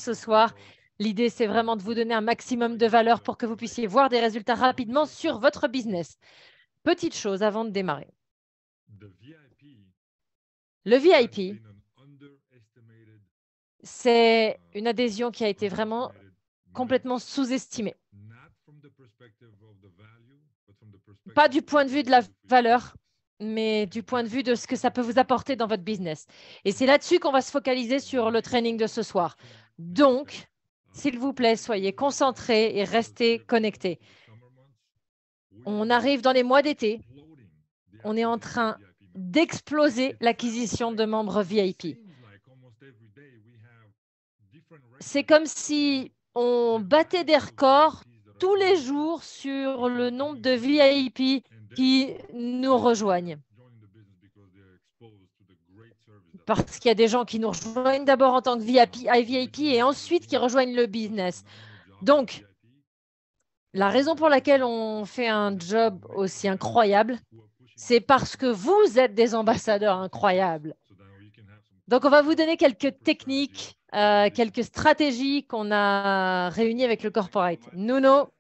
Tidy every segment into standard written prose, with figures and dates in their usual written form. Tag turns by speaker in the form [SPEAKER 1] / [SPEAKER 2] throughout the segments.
[SPEAKER 1] ce soir. L'idée, c'est vraiment de vous donner un maximum de valeur pour que vous puissiez voir des résultats rapidement sur votre business. Petite chose avant de démarrer. Le VIP, c'est une adhésion qui a été vraiment complètement sous-estimée. Pas du point de vue de la valeur, mais du point de vue de ce que ça peut vous apporter dans votre business. Et c'est là-dessus qu'on va se focaliser sur le training de ce soir. Donc, s'il vous plaît, soyez concentrés et restez connectés. On arrive dans les mois d'été. On est en train d'exploser l'acquisition de membres VIP. C'est comme si on battait des records tous les jours sur le nombre de VIP qui nous rejoignent. Parce qu'il y a des gens qui nous rejoignent d'abord en tant que VIP et ensuite qui rejoignent le business. Donc, la raison pour laquelle on fait un job aussi incroyable, c'est parce que vous êtes des ambassadeurs incroyables. Donc, on va vous donner quelques techniques, quelques stratégies qu'on a réunies avec le corporate. Nuno,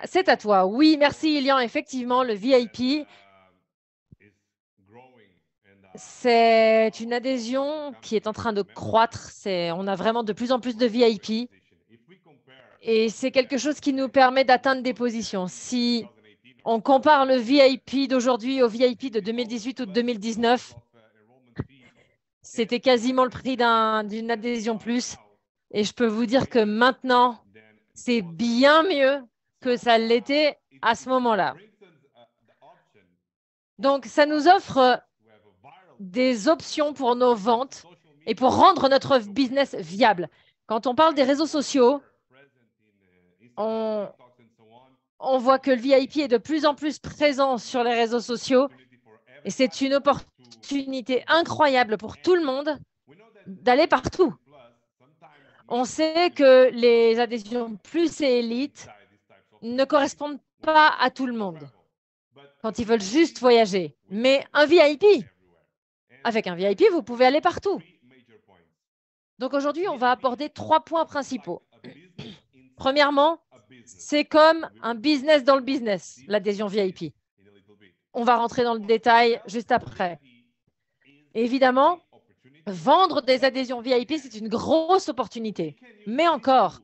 [SPEAKER 1] c'est à toi. Oui, merci, Ilian. Effectivement, le VIP, c'est une adhésion qui est en train de croître. On a vraiment de plus en plus de VIP. Et c'est quelque chose qui nous permet d'atteindre des positions. Si on compare le VIP d'aujourd'hui au VIP de 2018 ou de 2019, c'était quasiment le prix d'une adhésion plus. Et je peux vous dire que maintenant, c'est bien mieux que ça l'était à ce moment-là. Donc, ça nous offre des options pour nos ventes et pour rendre notre business viable. Quand on parle des réseaux sociaux, on voit que le VIP est de plus en plus présent sur les réseaux sociaux et c'est une opportunité incroyable pour tout le monde d'aller partout. On sait que les adhésions plus et élites ne correspondent pas à tout le monde quand ils veulent juste voyager. Mais un VIP, avec un VIP, vous pouvez aller partout. Donc aujourd'hui, on va aborder 3 points principaux. Premièrement, c'est comme un business dans le business, l'adhésion VIP. On va rentrer dans le détail juste après. Évidemment, vendre des adhésions VIP, c'est une grosse opportunité. Mais encore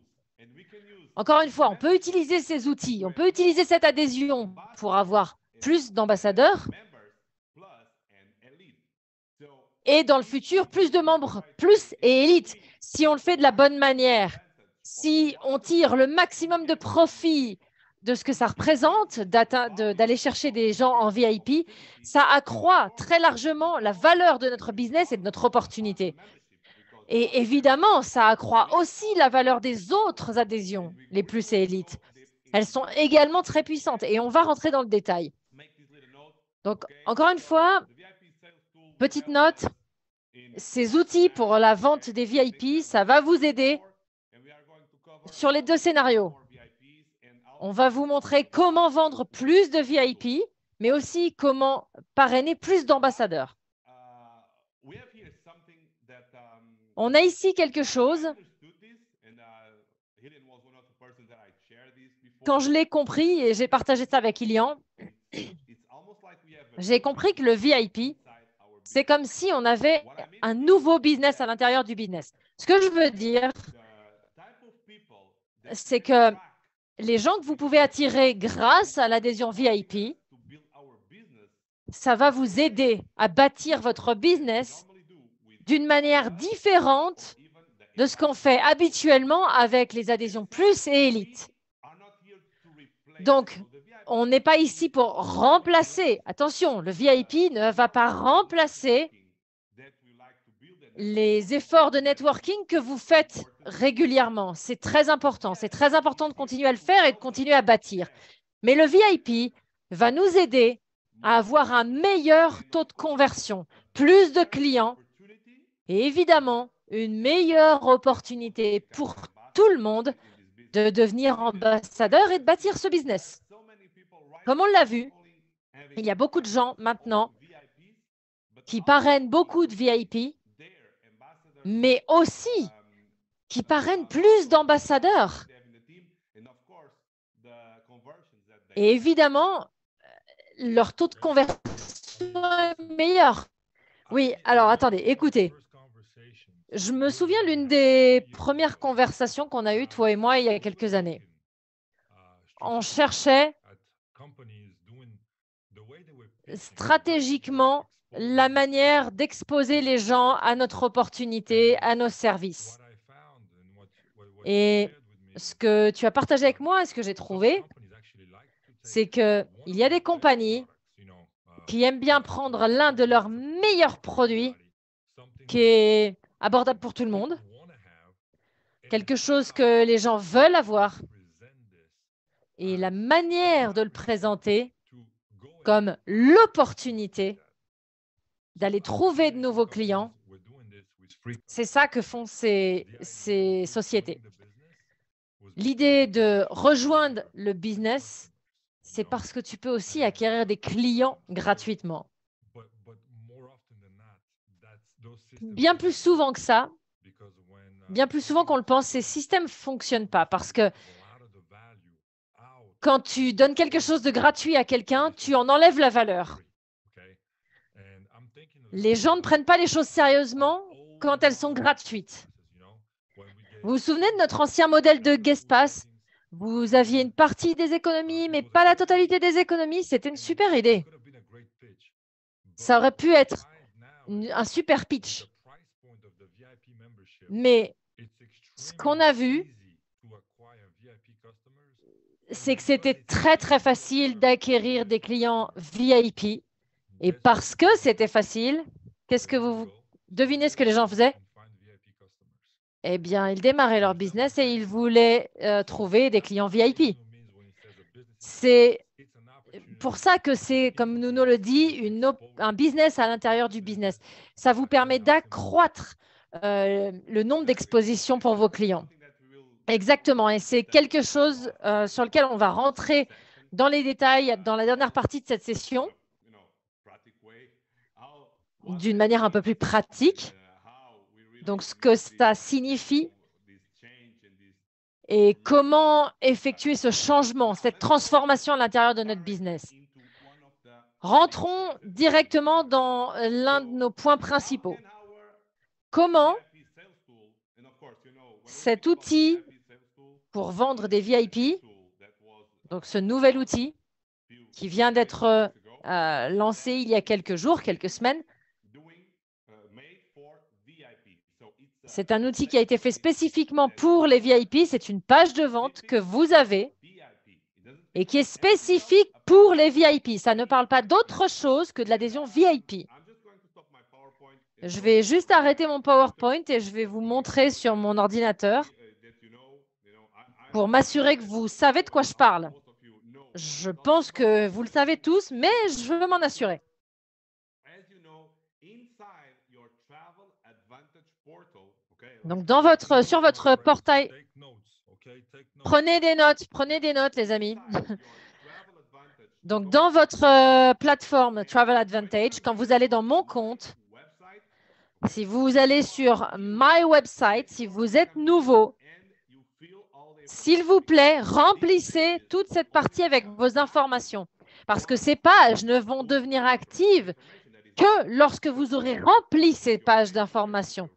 [SPEAKER 1] une fois, on peut utiliser ces outils, on peut utiliser cette adhésion pour avoir plus d'ambassadeurs et dans le futur, plus de membres, plus et élites, si on le fait de la bonne manière, si on tire le maximum de profit de ce que ça représente d'aller chercher des gens en VIP, ça accroît très largement la valeur de notre business et de notre opportunité. Et évidemment, ça accroît aussi la valeur des autres adhésions, les plus et élites. Elles sont également très puissantes et on va rentrer dans le détail. Donc, encore une fois, petite note, ces outils pour la vente des VIP, ça va vous aider sur les 2 scénarios. On va vous montrer comment vendre plus de VIP, mais aussi comment parrainer plus d'ambassadeurs. On a ici quelque chose. Quand je l'ai compris, et j'ai partagé ça avec Ilian, j'ai compris que le VIP, c'est comme si on avait un nouveau business à l'intérieur du business. Ce que je veux dire, c'est que les gens que vous pouvez attirer grâce à l'adhésion VIP, ça va vous aider à bâtir votre business d'une manière différente de ce qu'on fait habituellement avec les adhésions plus et élites. Donc, on n'est pas ici pour remplacer. Attention, le VIP ne va pas remplacer les efforts de networking que vous faites régulièrement. C'est très important. C'est très important de continuer à le faire et de continuer à bâtir. Mais le VIP va nous aider à avoir un meilleur taux de conversion, plus de clients et évidemment une meilleure opportunité pour tout le monde de devenir ambassadeur et de bâtir ce business. Comme on l'a vu, il y a beaucoup de gens maintenant qui parrainent beaucoup de VIP, mais aussi qui parrainent plus d'ambassadeurs. Et évidemment, leur taux de conversion est meilleur. Oui, alors attendez, écoutez. Je me souviens l'une des premières conversations qu'on a eues, toi et moi, il y a quelques années. On cherchait stratégiquement la manière d'exposer les gens à notre opportunité, à nos services. Et ce que tu as partagé avec moi, ce que j'ai trouvé, c'est qu'il y a des compagnies qui aiment bien prendre l'un de leurs meilleurs produits, qui est abordable pour tout le monde, quelque chose que les gens veulent avoir, et la manière de le présenter comme l'opportunité d'aller trouver de nouveaux clients, c'est ça que font ces sociétés. L'idée de rejoindre le business, c'est parce que tu peux aussi acquérir des clients gratuitement. Bien plus souvent que ça, bien plus souvent qu'on le pense, ces systèmes ne fonctionnent pas parce que quand tu donnes quelque chose de gratuit à quelqu'un, tu en enlèves la valeur. Les gens ne prennent pas les choses sérieusement quand elles sont gratuites. Vous vous souvenez de notre ancien modèle de guest pass? Vous aviez une partie des économies, mais pas la totalité des économies. C'était une super idée. Ça aurait pu être un super pitch. Mais ce qu'on a vu, c'est que c'était très, très facile d'acquérir des clients VIP. Et parce que c'était facile, qu'est-ce que vous devinez ce que les gens faisaient? Eh bien, ils démarraient leur business et ils voulaient trouver des clients VIP. C'est pour ça que c'est, comme Nuno le dit, un business à l'intérieur du business. Ça vous permet d'accroître le nombre d'expositions pour vos clients. Exactement. Et c'est quelque chose sur lequel on va rentrer dans les détails dans la dernière partie de cette session, d'une manière un peu plus pratique. Donc, ce que ça signifie et comment effectuer ce changement, cette transformation à l'intérieur de notre business. Rentrons directement dans l'un de nos points principaux. Comment cet outil pour vendre des VIP, donc ce nouvel outil qui vient d'être lancé il y a quelques jours, quelques semaines, c'est un outil qui a été fait spécifiquement pour les VIP. C'est une page de vente que vous avez et qui est spécifique pour les VIP. Ça ne parle pas d'autre chose que de l'adhésion VIP. Je vais juste arrêter mon PowerPoint et je vais vous montrer sur mon ordinateur pour m'assurer que vous savez de quoi je parle. Je pense que vous le savez tous, mais je veux m'en assurer. Donc, sur votre portail, prenez des notes, les amis. Donc, dans votre plateforme Travel Advantage, quand vous allez dans mon compte, si vous allez sur My Website, si vous êtes nouveau, s'il vous plaît, remplissez toute cette partie avec vos informations. Parce que ces pages ne vont devenir actives que lorsque vous aurez rempli ces pages d'informations.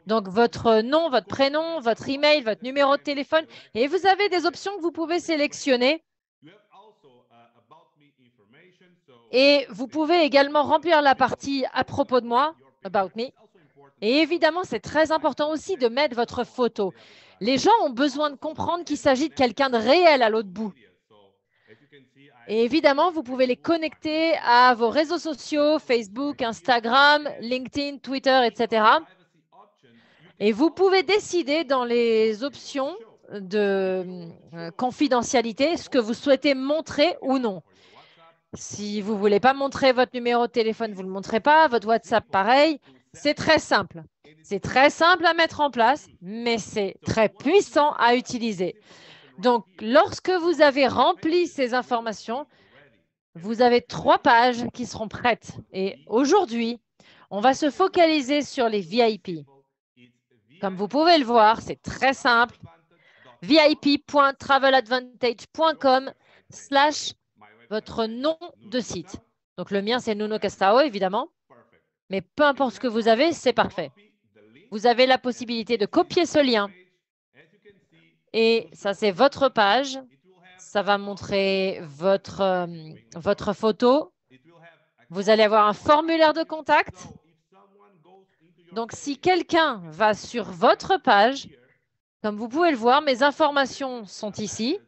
[SPEAKER 1] Donc, votre nom, votre prénom, votre email, votre numéro de téléphone. Et vous avez des options que vous pouvez sélectionner. Et vous pouvez également remplir la partie à propos de moi, About Me. Et évidemment, c'est très important aussi de mettre votre photo. Les gens ont besoin de comprendre qu'il s'agit de quelqu'un de réel à l'autre bout. Et évidemment, vous pouvez les connecter à vos réseaux sociaux, Facebook, Instagram, LinkedIn, Twitter, etc. Et vous pouvez décider dans les options de confidentialité ce que vous souhaitez montrer ou non. Si vous ne voulez pas montrer votre numéro de téléphone, vous ne le montrez pas. Votre WhatsApp, pareil. C'est très simple. C'est très simple à mettre en place, mais c'est très puissant à utiliser. Donc, lorsque vous avez rempli ces informations, vous avez 3 pages qui seront prêtes. Et aujourd'hui, on va se focaliser sur les VIP. Comme vous pouvez le voir, c'est très simple. vip.traveladvantage.com/ votre nom de site. Donc, le mien, c'est Nuno Castao, évidemment. Mais peu importe ce que vous avez, c'est parfait. Vous avez la possibilité de copier ce lien. Et ça, c'est votre page. Ça va montrer votre photo. Vous allez avoir un formulaire de contact. Donc, si quelqu'un va sur votre page, comme vous pouvez le voir, mes informations sont ici.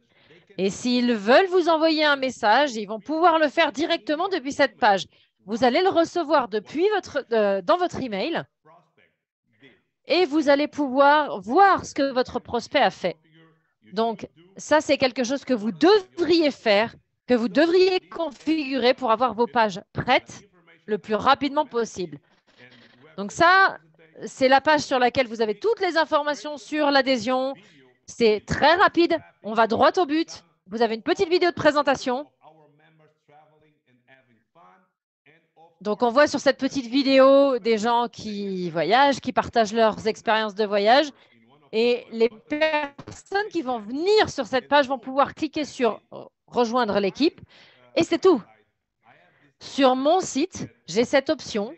[SPEAKER 1] Et s'ils veulent vous envoyer un message, ils vont pouvoir le faire directement depuis cette page. Vous allez le recevoir dans votre email et vous allez pouvoir voir ce que votre prospect a fait. Donc, ça, c'est quelque chose que vous devriez faire, que vous devriez configurer pour avoir vos pages prêtes le plus rapidement possible. Donc ça, c'est la page sur laquelle vous avez toutes les informations sur l'adhésion. C'est très rapide, on va droit au but. Vous avez une petite vidéo de présentation. Donc, on voit sur cette petite vidéo des gens qui voyagent, qui partagent leurs expériences de voyage. Et les personnes qui vont venir sur cette page vont pouvoir cliquer sur « Rejoindre l'équipe » et c'est tout. Sur mon site, j'ai cette option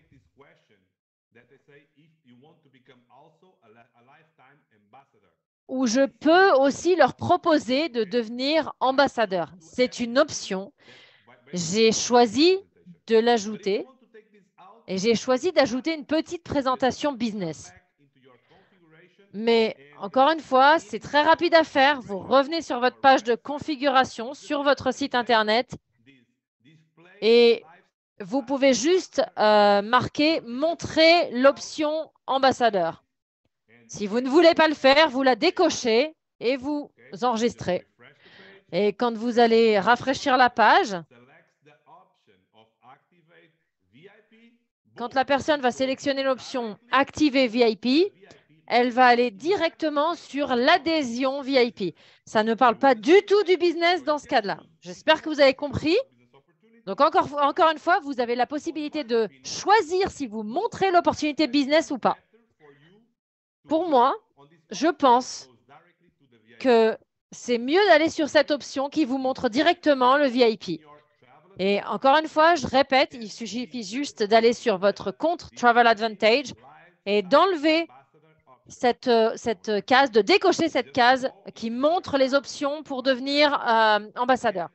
[SPEAKER 1] où je peux aussi leur proposer de devenir ambassadeur. C'est une option. J'ai choisi de l'ajouter et j'ai choisi d'ajouter une petite présentation business. Mais encore une fois, c'est très rapide à faire. Vous revenez sur votre page de configuration sur votre site Internet et vous pouvez juste marquer « Montrer l'option ambassadeur ». Si vous ne voulez pas le faire, vous la décochez et vous enregistrez. Et quand vous allez rafraîchir la page, quand la personne va sélectionner l'option « Activer VIP », elle va aller directement sur l'adhésion VIP. Ça ne parle pas du tout du business dans ce cas-là. J'espère que vous avez compris. Donc, encore une fois, vous avez la possibilité de choisir si vous montrez l'opportunité business ou pas. Pour moi, je pense que c'est mieux d'aller sur cette option qui vous montre directement le VIP. Et encore une fois, je répète, il suffit juste d'aller sur votre compte Travel Advantage et d'enlever cette case, de décocher cette case qui montre les options pour devenir ambassadeur.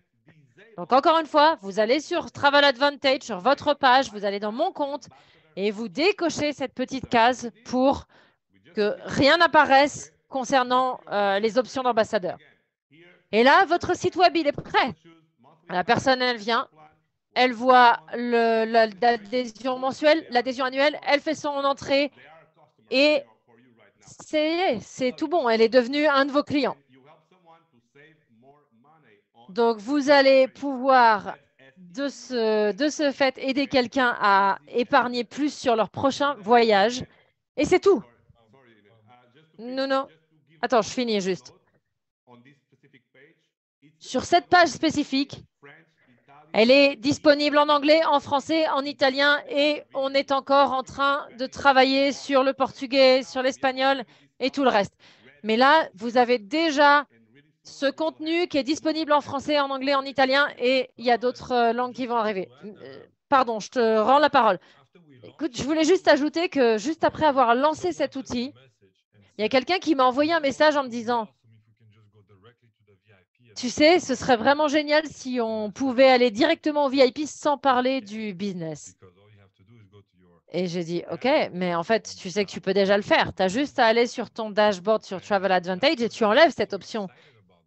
[SPEAKER 1] Donc, encore une fois, vous allez sur Travel Advantage, sur votre page, vous allez dans mon compte et vous décochez cette petite case pour que rien n'apparaisse concernant les options d'ambassadeur. Et là, votre site web, il est prêt. La personne, elle vient, elle voit l'adhésion mensuelle, l'adhésion annuelle, elle fait son entrée et c'est tout bon. Elle est devenue un de vos clients. Donc, vous allez pouvoir, de ce fait, aider quelqu'un à épargner plus sur leur prochain voyage. Et c'est tout. Non, non. Attends, je finis juste. Sur cette page spécifique, elle est disponible en anglais, en français, en italien et on est encore en train de travailler sur le portugais, sur l'espagnol et tout le reste. Mais là, vous avez déjà ce contenu qui est disponible en français, en anglais, en italien et il y a d'autres langues qui vont arriver. Pardon, je te rends la parole. Écoute, je voulais juste ajouter que juste après avoir lancé cet outil, il y a quelqu'un qui m'a envoyé un message en me disant « Tu sais, ce serait vraiment génial si on pouvait aller directement au VIP sans parler du business. » Et j'ai dit « Ok, mais en fait, tu sais que tu peux déjà le faire. Tu as juste à aller sur ton dashboard sur Travel Advantage et tu enlèves cette option. »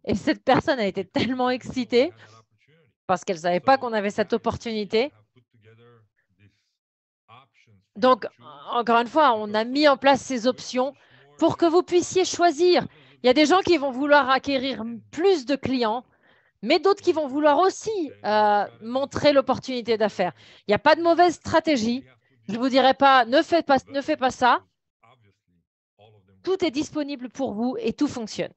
[SPEAKER 1] Et cette personne a été tellement excitée parce qu'elle ne savait pas qu'on avait cette opportunité. Donc, encore une fois, on a mis en place ces options pour que vous puissiez choisir. Il y a des gens qui vont vouloir acquérir plus de clients, mais d'autres qui vont vouloir aussi montrer l'opportunité d'affaires. Il n'y a pas de mauvaise stratégie. Je ne vous dirai pas, ne fais pas ça. Tout est disponible pour vous et tout fonctionne.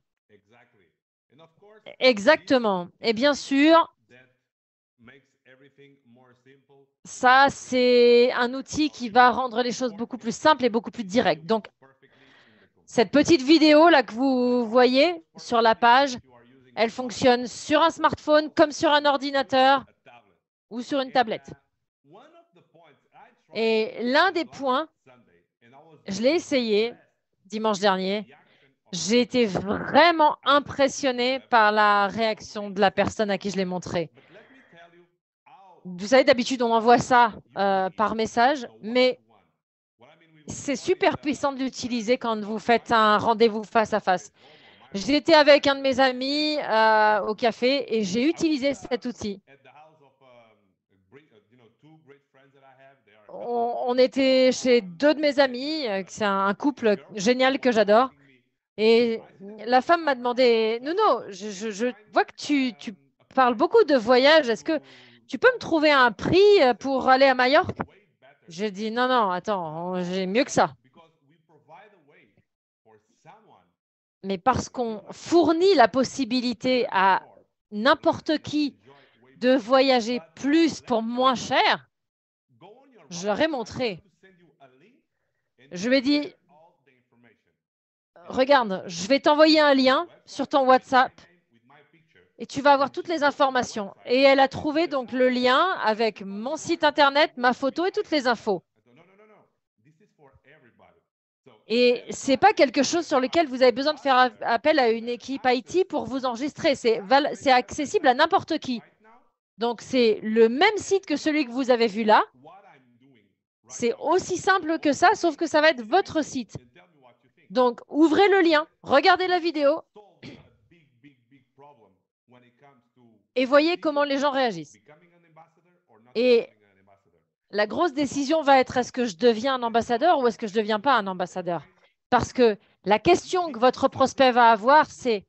[SPEAKER 1] Exactement. Et bien sûr, ça, c'est un outil qui va rendre les choses beaucoup plus simples et beaucoup plus directes. Donc, Cette petite vidéo là que vous voyez sur la page, elle fonctionne sur un smartphone comme sur un ordinateur ou sur une tablette. Et l'un des points, je l'ai essayé dimanche dernier, j'ai été vraiment impressionnée par la réaction de la personne à qui je l'ai montré. Vous savez, d'habitude, on envoie ça par message, mais c'est super puissant de l'utiliser quand vous faites un rendez-vous face à face. J'étais avec un de mes amis au café et j'ai utilisé cet outil. On était chez deux de mes amis, c'est un couple génial que j'adore. Et la femme m'a demandé, Nuno, je vois que tu parles beaucoup de voyages. Est-ce que tu peux me trouver un prix pour aller à Majorque? J'ai dit, non, non, attends, j'ai mieux que ça. Mais parce qu'on fournit la possibilité à n'importe qui de voyager plus pour moins cher, je leur ai montré. Je lui ai dit, regarde, je vais t'envoyer un lien sur ton WhatsApp et tu vas avoir toutes les informations. Et elle a trouvé donc le lien avec mon site internet, ma photo et toutes les infos. Et ce n'est pas quelque chose sur lequel vous avez besoin de faire appel à une équipe IT pour vous enregistrer. C'est accessible à n'importe qui. Donc, c'est le même site que celui que vous avez vu là. C'est aussi simple que ça, sauf que ça va être votre site. Donc, ouvrez le lien, regardez la vidéo et voyez comment les gens réagissent. Et la grosse décision va être, est-ce que je deviens un ambassadeur ou est-ce que je ne deviens pas un ambassadeur? Parce que la question que votre prospect va avoir, c'est,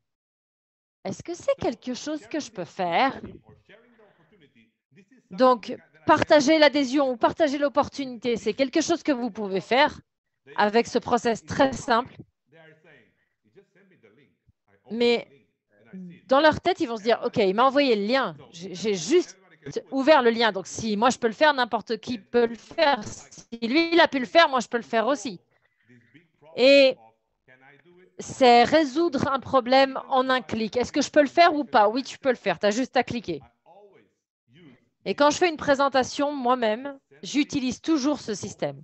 [SPEAKER 1] est-ce que c'est quelque chose que je peux faire? Donc, partager l'adhésion ou partager l'opportunité, c'est quelque chose que vous pouvez faire avec ce process très simple. Mais dans leur tête, ils vont se dire, OK, il m'a envoyé le lien. J'ai juste ouvert le lien. Donc, si moi, je peux le faire, n'importe qui peut le faire. Si lui, il a pu le faire, moi, je peux le faire aussi. Et c'est résoudre un problème en un clic. Est-ce que je peux le faire ou pas? Oui, tu peux le faire. Tu as juste à cliquer. Et quand je fais une présentation moi-même, j'utilise toujours ce système.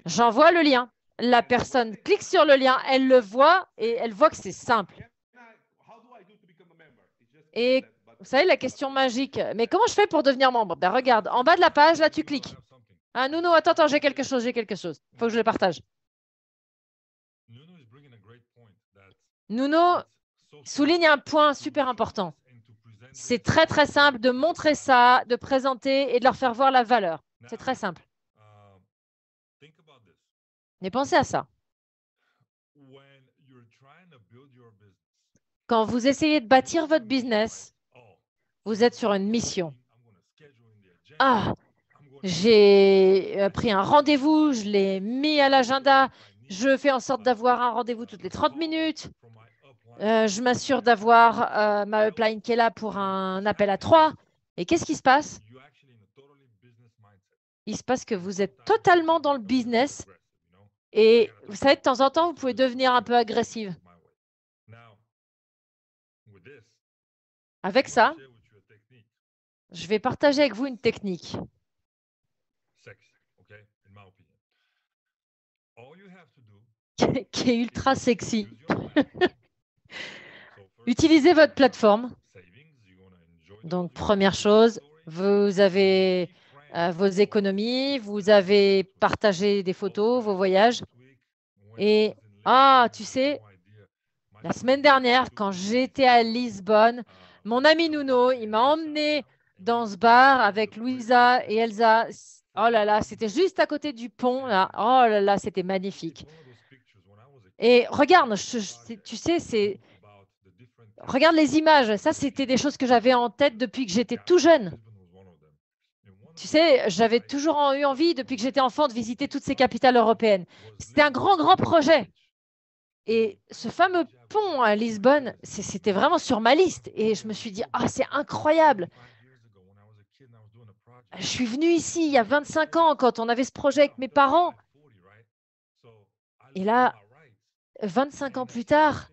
[SPEAKER 1] J'envoie le lien. La personne clique sur le lien, elle le voit et elle voit que c'est simple. Et vous savez, la question magique, mais comment je fais pour devenir membre? Ben, regarde, en bas de la page, là, tu cliques. Ah, Nuno, attends, j'ai quelque chose, j'ai quelque chose. Il faut que je le partage. Nuno souligne un point super important. C'est très, très simple de montrer ça, de présenter et de leur faire voir la valeur. C'est très simple. Mais pensez à ça. Quand vous essayez de bâtir votre business, vous êtes sur une mission. Ah, j'ai pris un rendez-vous, je l'ai mis à l'agenda, je fais en sorte d'avoir un rendez-vous toutes les 30 minutes. Je m'assure d'avoir ma upline qui est là pour un appel à 3. Et qu'est-ce qui se passe? Il se passe que vous êtes totalement dans le business et vous savez, de temps en temps, vous pouvez devenir un peu agressive. Avec ça, je vais partager avec vous une technique qui est ultra sexy. Utilisez votre plateforme. Donc, première chose, vous avez vos économies, vous avez partagé des photos, vos voyages. Et, tu sais, la semaine dernière, quand j'étais à Lisbonne, mon ami Nuno, il m'a emmené dans ce bar avec Louisa et Elsa. Oh là là, c'était juste à côté du pont, là. Oh là là, c'était magnifique. Et regarde, tu sais, regarde les images. Ça, c'était des choses que j'avais en tête depuis que j'étais tout jeune. Tu sais, j'avais toujours eu envie, depuis que j'étais enfant, de visiter toutes ces capitales européennes. C'était un grand, grand projet. Et ce fameux pont à Lisbonne, c'était vraiment sur ma liste. Et je me suis dit, c'est incroyable. Je suis venue ici il y a 25 ans quand on avait ce projet avec mes parents. Et là, 25 ans plus tard,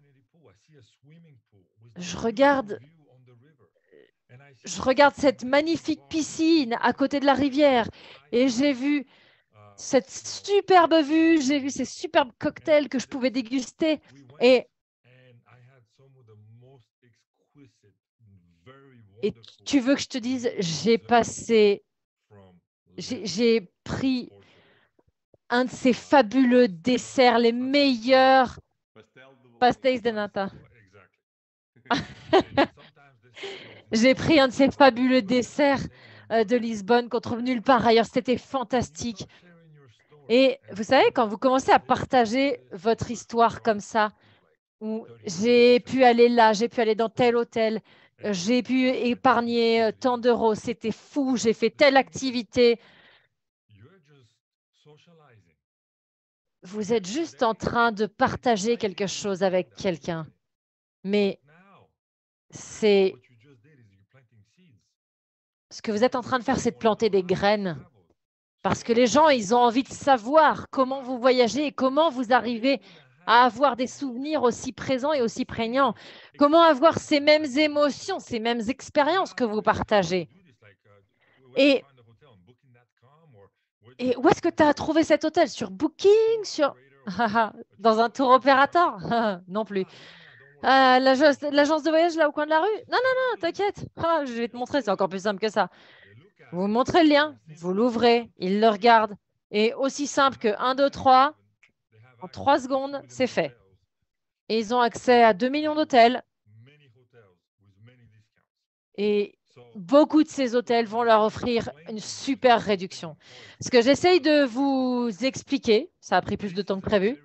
[SPEAKER 1] je regarde cette magnifique piscine à côté de la rivière et j'ai vu cette superbe vue, j'ai vu ces superbes cocktails que je pouvais déguster. Et tu veux que je te dise, j'ai pris un de ces fabuleux desserts, les meilleurs pastéis de nata. J'ai pris un de ces fabuleux desserts de Lisbonne qu'on trouve nulle part ailleurs. C'était fantastique. Et vous savez, quand vous commencez à partager votre histoire comme ça, où j'ai pu aller là, j'ai pu aller dans tel hôtel, j'ai pu épargner tant d'euros, c'était fou, j'ai fait telle activité. Vous êtes juste en train de partager quelque chose avec quelqu'un. Mais ce que vous êtes en train de faire, c'est de planter des graines. Parce que les gens, ils ont envie de savoir comment vous voyagez et comment vous arrivez à avoir des souvenirs aussi présents et aussi prégnants. Comment avoir ces mêmes émotions, ces mêmes expériences que vous partagez. Et où est-ce que tu as trouvé cet hôtel? Sur Booking? Dans un tour opérateur? Non plus. L'agence de voyage là au coin de la rue? Non, non, non, t'inquiète. Je vais te montrer, c'est encore plus simple que ça. Vous montrez le lien, vous l'ouvrez, il le regarde. Et aussi simple que 1, 2, 3, en 3 secondes, c'est fait. Et ils ont accès à 2 millions d'hôtels. Et beaucoup de ces hôtels vont leur offrir une super réduction. Ce que j'essaye de vous expliquer, ça a pris plus de temps que prévu,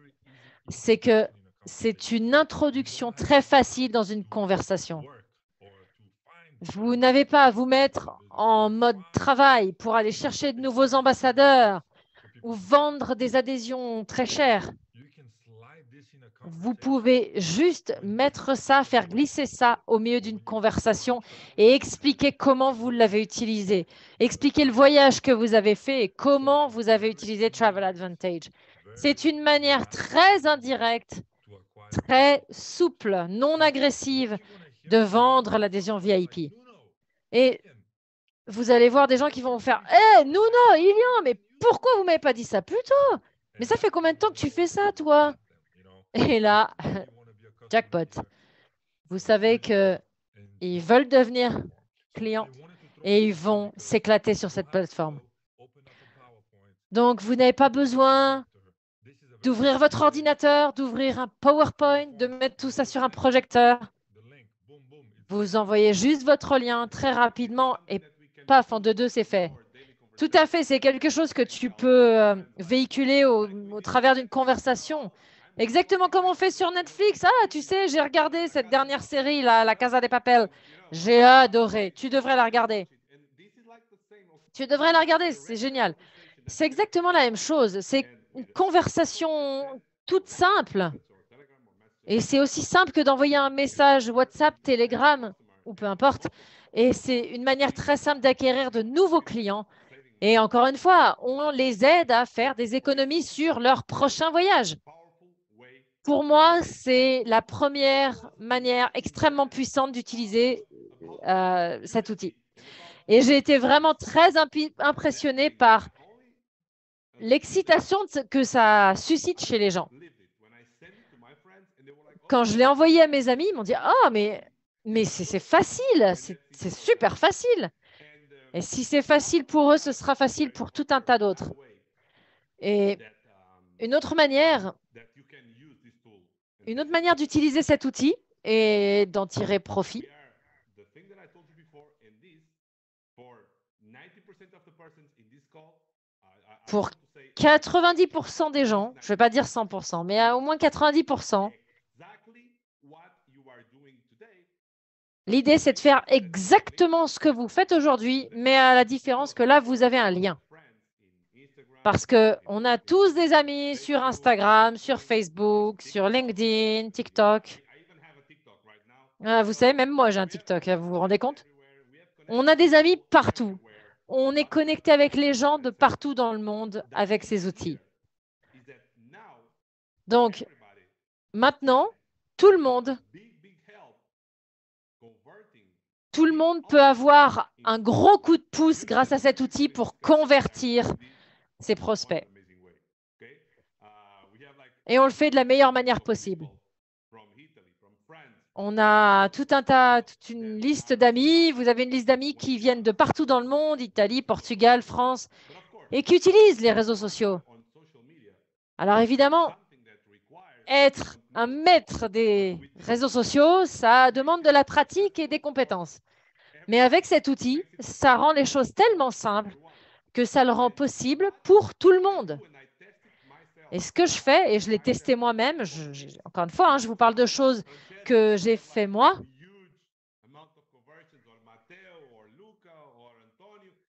[SPEAKER 1] c'est que c'est une introduction très facile dans une conversation. Vous n'avez pas à vous mettre en mode travail pour aller chercher de nouveaux ambassadeurs ou vendre des adhésions très chères. Vous pouvez juste mettre ça, faire glisser ça au milieu d'une conversation et expliquer comment vous l'avez utilisé. Expliquer le voyage que vous avez fait et comment vous avez utilisé Travel Advantage. C'est une manière très indirecte, très souple, non agressive de vendre l'adhésion VIP. Et vous allez voir des gens qui vont vous faire « Hé, Nuno, Ilian, mais pourquoi vous ne m'avez pas dit ça plus tôt? Mais ça fait combien de temps que tu fais ça, toi ?» Et là, jackpot. Vous savez qu'ils veulent devenir clients et ils vont s'éclater sur cette plateforme. Donc, vous n'avez pas besoin d'ouvrir votre ordinateur, d'ouvrir un PowerPoint, de mettre tout ça sur un projecteur. Vous envoyez juste votre lien très rapidement et paf, en 2-2, c'est fait. Tout à fait, c'est quelque chose que tu peux véhiculer au travers d'une conversation. Exactement comme on fait sur Netflix. Ah, tu sais, j'ai regardé cette dernière série, La Casa de Papel. J'ai adoré. Tu devrais la regarder. Tu devrais la regarder, c'est génial. C'est exactement la même chose. C'est une conversation toute simple. Et c'est aussi simple que d'envoyer un message WhatsApp, Telegram ou peu importe. Et c'est une manière très simple d'acquérir de nouveaux clients. Et encore une fois, on les aide à faire des économies sur leur prochain voyage. Pour moi, c'est la première manière extrêmement puissante d'utiliser cet outil. Et j'ai été vraiment très impressionnée par l'excitation que ça suscite chez les gens. Quand je l'ai envoyé à mes amis, ils m'ont dit « Ah, mais c'est facile, c'est super facile. » Et si c'est facile pour eux, ce sera facile pour tout un tas d'autres. Et une autre manière d'utiliser cet outil et d'en tirer profit, pour 90% des gens, je ne vais pas dire 100%, mais à au moins 90%, l'idée, c'est de faire exactement ce que vous faites aujourd'hui, mais à la différence que là, vous avez un lien. Parce qu'on a tous des amis sur Instagram, sur Facebook, sur LinkedIn, TikTok. Vous savez, même moi, j'ai un TikTok, vous vous rendez compte? On a des amis partout. On est connecté avec les gens de partout dans le monde avec ces outils. Donc, Maintenant, tout le monde peut avoir un gros coup de pouce grâce à cet outil pour convertir ses prospects. Et on le fait de la meilleure manière possible. On a toute une liste d'amis. Vous avez une liste d'amis qui viennent de partout dans le monde, Italie, Portugal, France, et qui utilisent les réseaux sociaux. Alors évidemment, être un maître des réseaux sociaux, ça demande de la pratique et des compétences. Mais avec cet outil, ça rend les choses tellement simples que ça le rend possible pour tout le monde. Et ce que je fais, et je l'ai testé moi-même, encore une fois, je vous parle de choses que j'ai fait moi.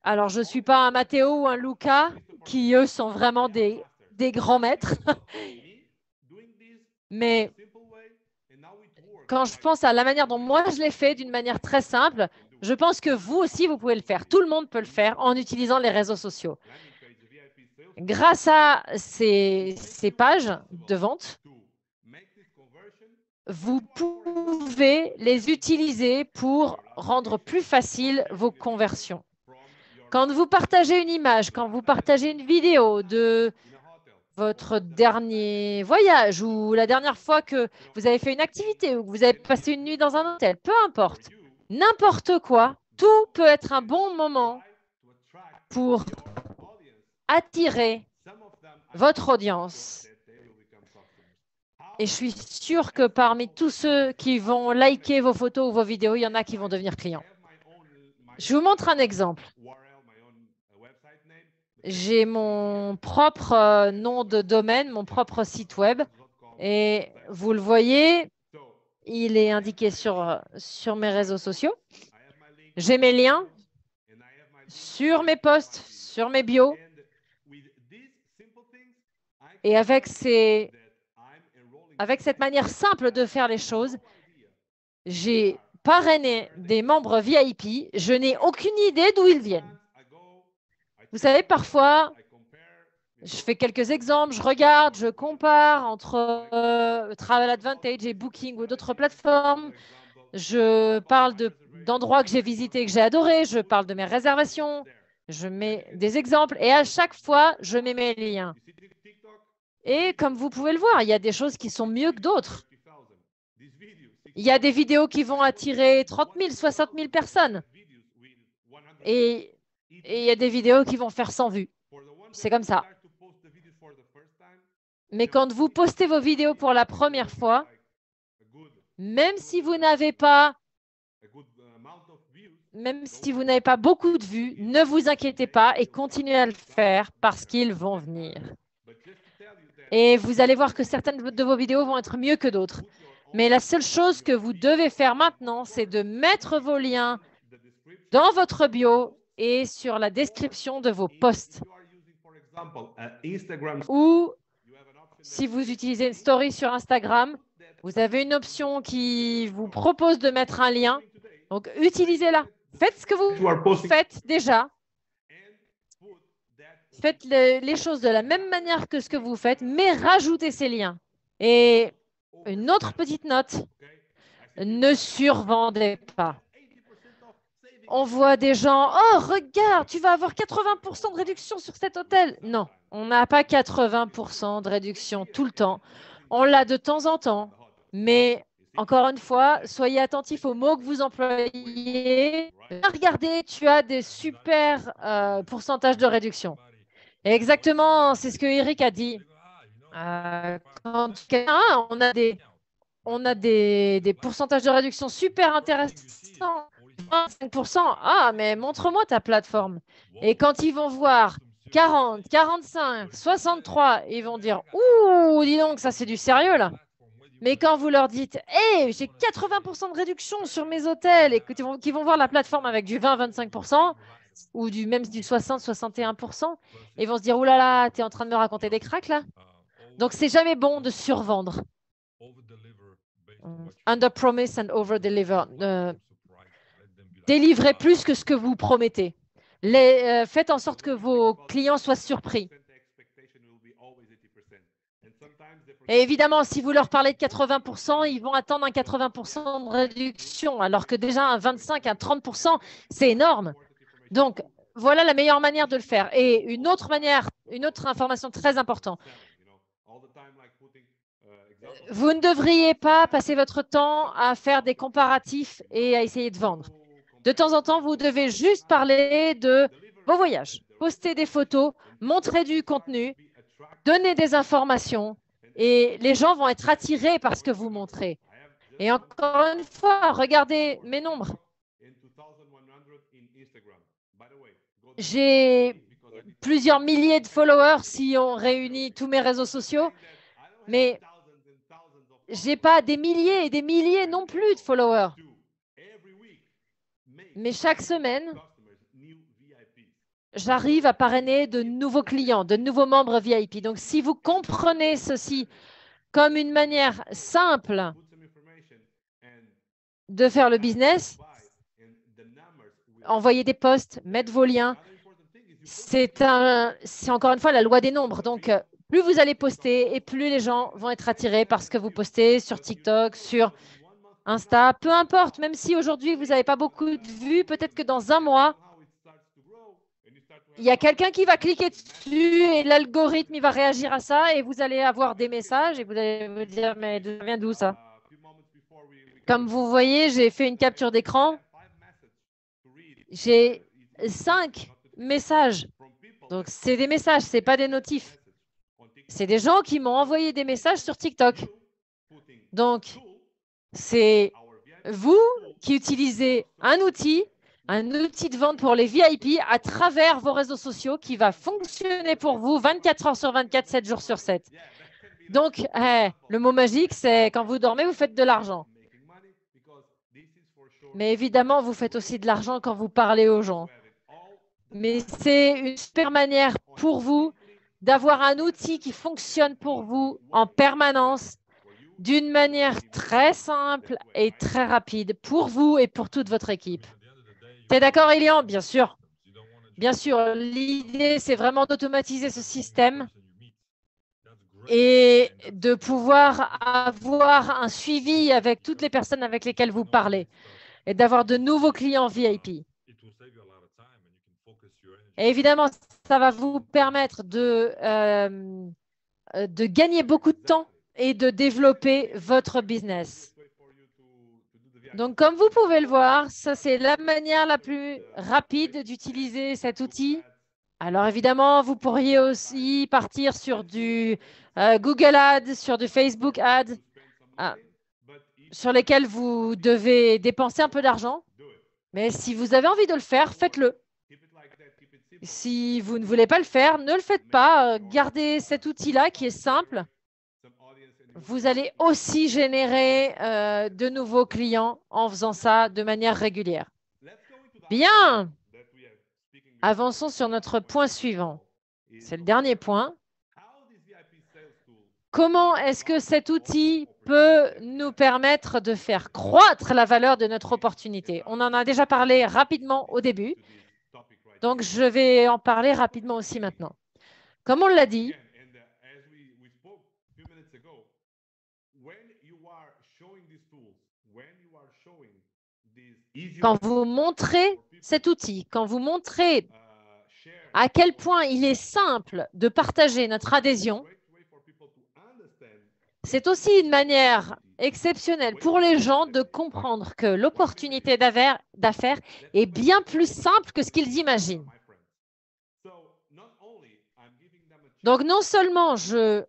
[SPEAKER 1] Alors, je ne suis pas un Matteo ou un Luca, qui, eux, sont vraiment des grands maîtres. Mais quand je pense à la manière dont moi je l'ai fait, d'une manière très simple, je pense que vous aussi, vous pouvez le faire. Tout le monde peut le faire en utilisant les réseaux sociaux. Grâce à ces pages de vente, vous pouvez les utiliser pour rendre plus facile vos conversions. Quand vous partagez une image, quand vous partagez une vidéo de votre dernier voyage ou la dernière fois que vous avez fait une activité ou que vous avez passé une nuit dans un hôtel, peu importe, n'importe quoi, tout peut être un bon moment pour attirer votre audience. Et je suis sûre que parmi tous ceux qui vont liker vos photos ou vos vidéos, il y en a qui vont devenir clients. Je vous montre un exemple. J'ai mon propre nom de domaine, mon propre site web. Et vous le voyez, il est indiqué sur mes réseaux sociaux. J'ai mes liens sur mes posts, sur mes bios. Et avec cette manière simple de faire les choses, j'ai parrainé des membres VIP. Je n'ai aucune idée d'où ils viennent. Vous savez, parfois, je fais quelques exemples, je regarde, je compare entre Travel Advantage et Booking ou d'autres plateformes. Je parle d'endroits que j'ai visités, que j'ai adorés. Je parle de mes réservations. Je mets des exemples et à chaque fois, je mets mes liens. Et comme vous pouvez le voir, il y a des choses qui sont mieux que d'autres. Il y a des vidéos qui vont attirer 30 000, 60 000 personnes. Et il y a des vidéos qui vont faire 100 vues. C'est comme ça. Mais quand vous postez vos vidéos pour la première fois, même si vous n'avez pas beaucoup de vues, ne vous inquiétez pas et continuez à le faire parce qu'ils vont venir. Et vous allez voir que certaines de vos vidéos vont être mieux que d'autres. Mais la seule chose que vous devez faire maintenant, c'est de mettre vos liens dans votre bio et sur la description de vos posts. Ou si vous utilisez une story sur Instagram, vous avez une option qui vous propose de mettre un lien. Donc, utilisez-la. Faites ce que vous faites déjà. Faites les choses de la même manière que ce que vous faites, mais rajoutez ces liens. Et une autre petite note, ne survendez pas. On voit des gens, oh, regarde, tu vas avoir 80% de réduction sur cet hôtel. Non, on n'a pas 80% de réduction tout le temps. On l'a de temps en temps, mais encore une fois, soyez attentifs aux mots que vous employez. Regardez, tu as des super pourcentages de réduction. Et exactement, c'est ce que Eric a dit. Quand on a des pourcentages de réduction super intéressants. 25%, ah, mais montre-moi ta plateforme. Et quand ils vont voir 40, 45, 63, ils vont dire, ouh, dis donc, ça c'est du sérieux là. Mais quand vous leur dites, hé, j'ai 80% de réduction sur mes hôtels et qu'ils vont voir la plateforme avec du 20-25% ou même du 60-61%, ils vont se dire, ouh là là, t'es en train de me raconter des cracks là. Donc, c'est jamais bon de survendre. Under promise and over deliver. Délivrez plus que ce que vous promettez. Faites en sorte que vos clients soient surpris. Et évidemment, si vous leur parlez de 80%, ils vont attendre un 80% de réduction, alors que déjà un 25, un 30%, c'est énorme. Donc, voilà la meilleure manière de le faire. Et une autre manière, une autre information très importante. Vous ne devriez pas passer votre temps à faire des comparatifs et à essayer de vendre. De temps en temps, vous devez juste parler de vos voyages, poster des photos, montrer du contenu, donner des informations et les gens vont être attirés par ce que vous montrez. Et encore une fois, regardez mes nombres. J'ai plusieurs milliers de followers si on réunit tous mes réseaux sociaux, mais je n'ai pas des milliers et des milliers non plus de followers. Mais chaque semaine, j'arrive à parrainer de nouveaux clients, de nouveaux membres VIP. Donc, si vous comprenez ceci comme une manière simple de faire le business, envoyer des posts, mettre vos liens, c'est encore une fois la loi des nombres. Donc, plus vous allez poster et plus les gens vont être attirés par ce que vous postez sur TikTok, sur Insta, peu importe, même si aujourd'hui vous n'avez pas beaucoup de vues, peut-être que dans un mois, il y a quelqu'un qui va cliquer dessus et l'algorithme il va réagir à ça et vous allez avoir des messages et vous allez vous dire mais ça vient d'où ça? Comme vous voyez, j'ai fait une capture d'écran. J'ai 5 messages. Donc c'est des messages, c'est pas des notifs. C'est des gens qui m'ont envoyé des messages sur TikTok. Donc c'est vous qui utilisez un outil de vente pour les VIP à travers vos réseaux sociaux qui va fonctionner pour vous 24 heures sur 24, 7 jours sur 7. Donc, le mot magique, c'est quand vous dormez, vous faites de l'argent. Mais évidemment, vous faites aussi de l'argent quand vous parlez aux gens. Mais c'est une super manière pour vous d'avoir un outil qui fonctionne pour vous en permanence d'une manière très simple et très rapide pour vous et pour toute votre équipe. Tu es d'accord, Elian? Bien sûr. Bien sûr, l'idée, c'est vraiment d'automatiser ce système et de pouvoir avoir un suivi avec toutes les personnes avec lesquelles vous parlez et d'avoir de nouveaux clients VIP. Et évidemment, ça va vous permettre de gagner beaucoup de temps et de développer votre business. Donc, comme vous pouvez le voir, ça, c'est la manière la plus rapide d'utiliser cet outil. Alors, évidemment, vous pourriez aussi partir sur du Google Ads, sur du Facebook Ads, sur lesquels vous devez dépenser un peu d'argent. Mais si vous avez envie de le faire, faites-le. Si vous ne voulez pas le faire, ne le faites pas. Gardez cet outil-là qui est simple. Vous allez aussi générer de nouveaux clients en faisant ça de manière régulière. Bien. Avançons sur notre point suivant. C'est le dernier point. Comment est-ce que cet outil peut nous permettre de faire croître la valeur de notre opportunité? On en a déjà parlé rapidement au début, donc je vais en parler rapidement aussi maintenant. Comme on l'a dit, quand vous montrez cet outil, quand vous montrez à quel point il est simple de partager notre adhésion, c'est aussi une manière exceptionnelle pour les gens de comprendre que l'opportunité d'affaires est bien plus simple que ce qu'ils imaginent. Donc, non seulement je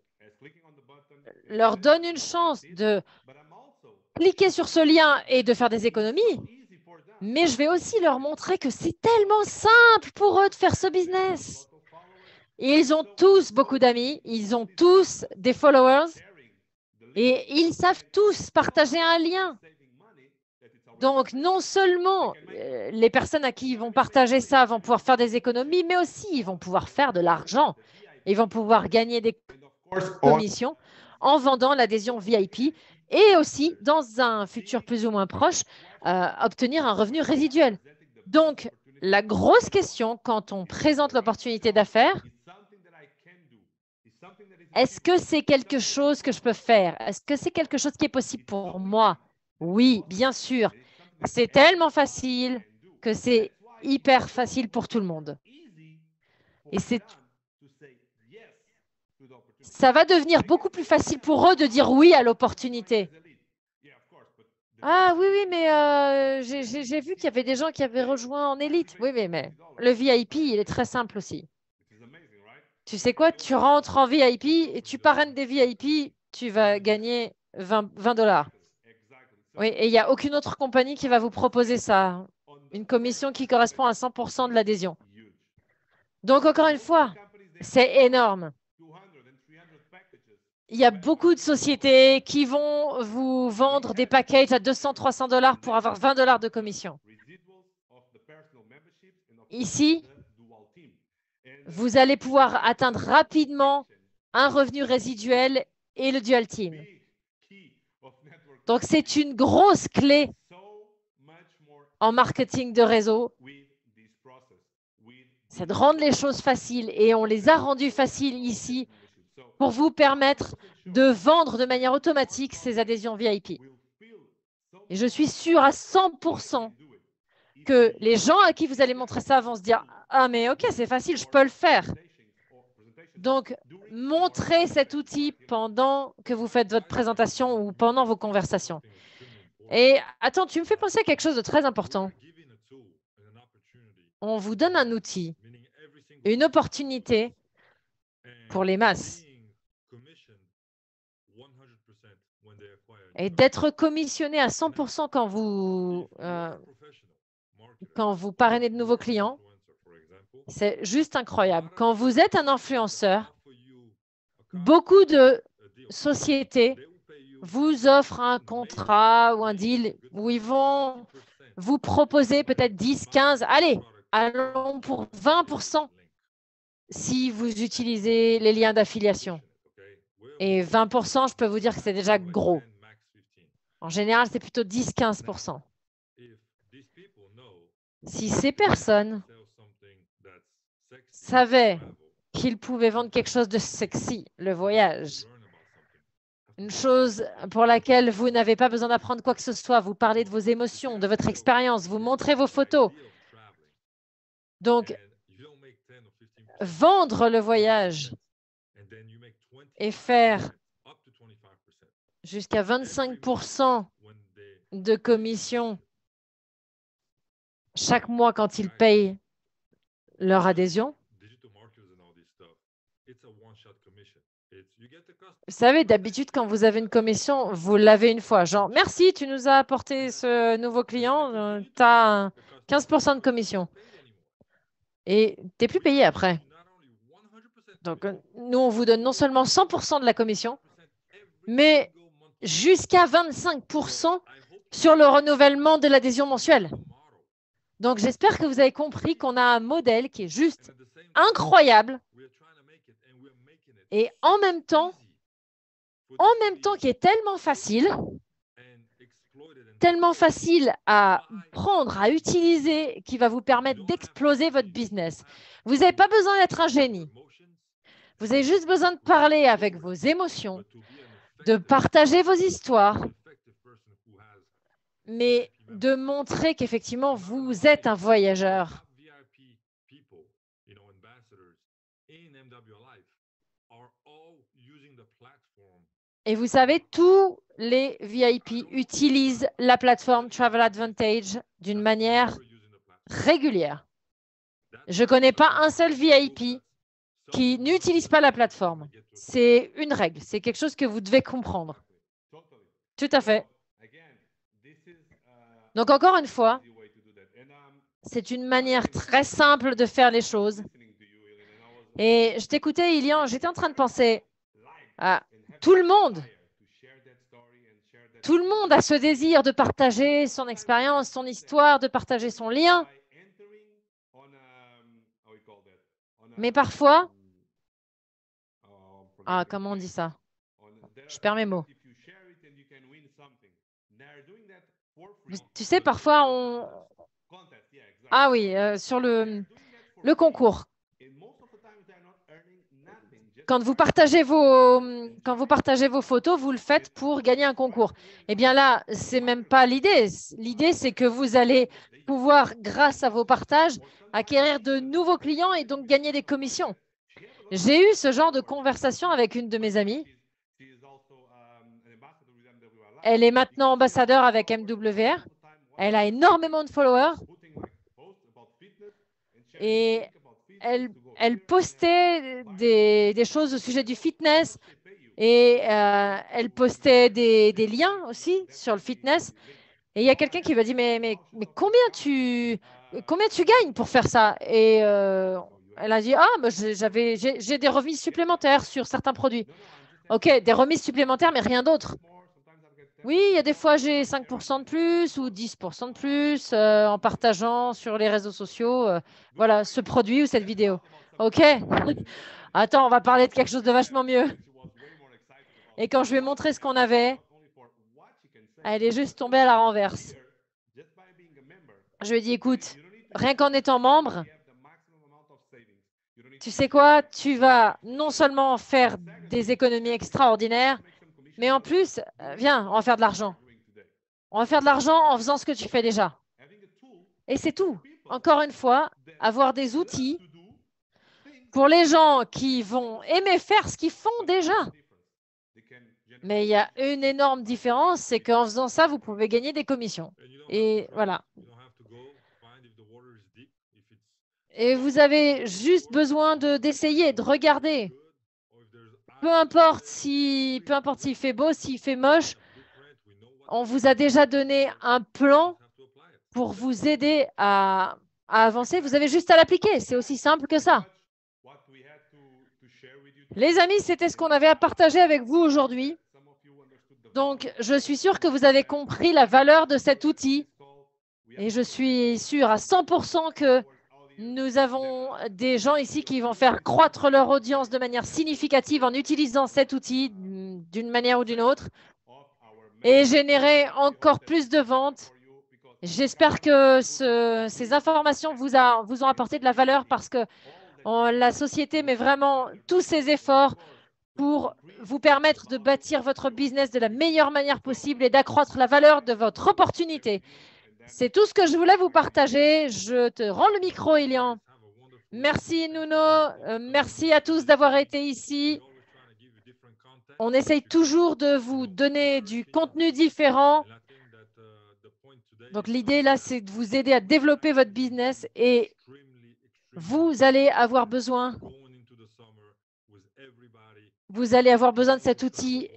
[SPEAKER 1] leur donne une chance de cliquer sur ce lien et de faire des économies, mais je vais aussi leur montrer que c'est tellement simple pour eux de faire ce business. Et ils ont tous beaucoup d'amis, ils ont tous des followers et ils savent tous partager un lien. Donc, non seulement les personnes à qui ils vont partager ça vont pouvoir faire des économies, mais aussi ils vont pouvoir faire de l'argent. Ils vont pouvoir gagner des commissions en vendant l'adhésion VIP et aussi, dans un futur plus ou moins proche, obtenir un revenu résiduel. Donc, la grosse question quand on présente l'opportunité d'affaires, Est-ce que c'est quelque chose que je peux faire? Est-ce que c'est quelque chose qui est possible pour moi? Oui, bien sûr. C'est tellement facile que c'est hyper facile pour tout le monde. Et ça va devenir beaucoup plus facile pour eux de dire oui à l'opportunité. Ah oui, oui, mais j'ai vu qu'il y avait des gens qui avaient rejoint en élite. Oui, mais le VIP, il est très simple aussi. Tu sais quoi? Tu rentres en VIP et tu parraines des VIP, tu vas gagner 20 dollars. Oui, et il n'y a aucune autre compagnie qui va vous proposer ça. Une commission qui correspond à 100% de l'adhésion. Donc, encore une fois, c'est énorme. Il y a beaucoup de sociétés qui vont vous vendre des packages à 200, 300 dollars pour avoir 20 dollars de commission. Ici, vous allez pouvoir atteindre rapidement un revenu résiduel et le dual team. Donc, c'est une grosse clé en marketing de réseau. C'est de rendre les choses faciles et on les a rendues faciles ici pour vous permettre de vendre de manière automatique ces adhésions VIP. Et je suis sûre à 100% que les gens à qui vous allez montrer ça vont se dire « Ah, mais ok, c'est facile, je peux le faire ». Donc, montrez cet outil pendant que vous faites votre présentation ou pendant vos conversations. Et attends, tu me fais penser à quelque chose de très important. On vous donne un outil, une opportunité pour les masses. Et d'être commissionné à 100% quand vous parrainez de nouveaux clients, c'est juste incroyable. Quand vous êtes un influenceur, beaucoup de sociétés vous offrent un contrat ou un deal où ils vont vous proposer peut-être 10, 15, allez, allons pour 20% si vous utilisez les liens d'affiliation. Et 20%, je peux vous dire que c'est déjà gros. En général, c'est plutôt 10-15%. Si ces personnes savaient qu'ils pouvaient vendre quelque chose de sexy, le voyage, une chose pour laquelle vous n'avez pas besoin d'apprendre quoi que ce soit, vous parlez de vos émotions, de votre expérience, vous montrez vos photos. Donc, vendre le voyage et faire jusqu'à 25% de commission chaque mois quand ils payent leur adhésion. Vous savez, d'habitude, quand vous avez une commission, vous l'avez une fois. Genre, merci, tu nous as apporté ce nouveau client, tu as 15% de commission. Et tu n'es plus payé après. Donc, nous, on vous donne non seulement 100% de la commission, mais jusqu'à 25% sur le renouvellement de l'adhésion mensuelle. Donc, j'espère que vous avez compris qu'on a un modèle qui est juste incroyable et en même temps qui est tellement facile à prendre, à utiliser, qui va vous permettre d'exploser votre business. Vous n'avez pas besoin d'être un génie. Vous avez juste besoin de parler avec vos émotions, de partager vos histoires, mais de montrer qu'effectivement, vous êtes un voyageur. Et vous savez, tous les VIP utilisent la plateforme Travel Advantage d'une manière régulière. Je ne connais pas un seul VIP qui n'utilise pas la plateforme. C'est une règle, c'est quelque chose que vous devez comprendre. Tout à fait. Donc, encore une fois, c'est une manière très simple de faire les choses. Et je t'écoutais, Ilian, j'étais en train de penser à tout le monde a ce désir de partager son expérience, son histoire, de partager son lien. Mais parfois, comment on dit ça? Je perds mes mots. Tu sais, parfois, oui, sur le concours. quand vous partagez vos photos, vous le faites pour gagner un concours. Eh bien là, c'est même pas l'idée. L'idée, c'est que vous allez pouvoir, grâce à vos partages, acquérir de nouveaux clients et donc gagner des commissions. J'ai eu ce genre de conversation avec une de mes amies. Elle est maintenant ambassadeur avec MWR. Elle a énormément de followers et elle postait des choses au sujet du fitness et elle postait des liens aussi sur le fitness. Et il y a quelqu'un qui m'a dit, mais combien tu gagnes pour faire ça? Et elle a dit, ah, j'ai des remises supplémentaires sur certains produits. OK, des remises supplémentaires, mais rien d'autre. Oui, il y a des fois, j'ai 5% de plus ou 10% de plus en partageant sur les réseaux sociaux, voilà, ce produit ou cette vidéo. OK. Attends, on va parler de quelque chose de vachement mieux. Et quand je lui ai montré ce qu'on avait, elle est juste tombée à la renverse. Je lui ai dit, écoute, rien qu'en étant membre, tu sais quoi, tu vas non seulement faire des économies extraordinaires, mais en plus, viens, on va faire de l'argent. On va faire de l'argent en faisant ce que tu fais déjà. Et c'est tout. Encore une fois, avoir des outils pour les gens qui vont aimer faire ce qu'ils font déjà. Mais il y a une énorme différence, c'est qu'en faisant ça, vous pouvez gagner des commissions. Et voilà. Et vous avez juste besoin d'essayer, de regarder. Peu importe s'il fait beau, s'il fait moche, on vous a déjà donné un plan pour vous aider à avancer. Vous avez juste à l'appliquer. C'est aussi simple que ça. Les amis, c'était ce qu'on avait à partager avec vous aujourd'hui. Donc, je suis sûre que vous avez compris la valeur de cet outil. Et je suis sûre à 100% que nous avons des gens ici qui vont faire croître leur audience de manière significative en utilisant cet outil d'une manière ou d'une autre et générer encore plus de ventes. J'espère que ces informations vous ont apporté de la valeur parce que la société met vraiment tous ses efforts pour vous permettre de bâtir votre business de la meilleure manière possible et d'accroître la valeur de votre opportunité. C'est tout ce que je voulais vous partager. Je te rends le micro, Elian. Merci, Nuno. Merci à tous d'avoir été ici. On essaye toujours de vous donner du contenu différent. Donc, l'idée, là, c'est de vous aider à développer votre business et vous allez avoir besoin de cet outil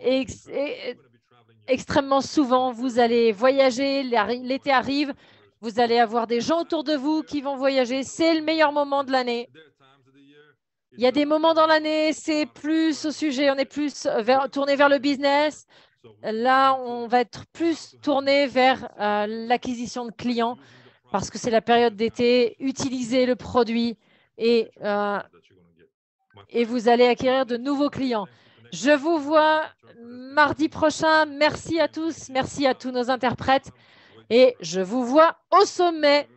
[SPEAKER 1] extrêmement souvent. Vous allez voyager, l'été arrive, vous allez avoir des gens autour de vous qui vont voyager. C'est le meilleur moment de l'année. Il y a des moments dans l'année, c'est plus au sujet, on est plus tourné vers le business. Là, on va être plus tourné vers l'acquisition de clients parce que c'est la période d'été. Utilisez le produit et vous allez acquérir de nouveaux clients. Je vous vois mardi prochain. Merci à tous. Merci à tous nos interprètes. Et je vous vois au sommet.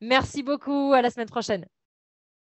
[SPEAKER 1] Merci beaucoup. À la semaine prochaine.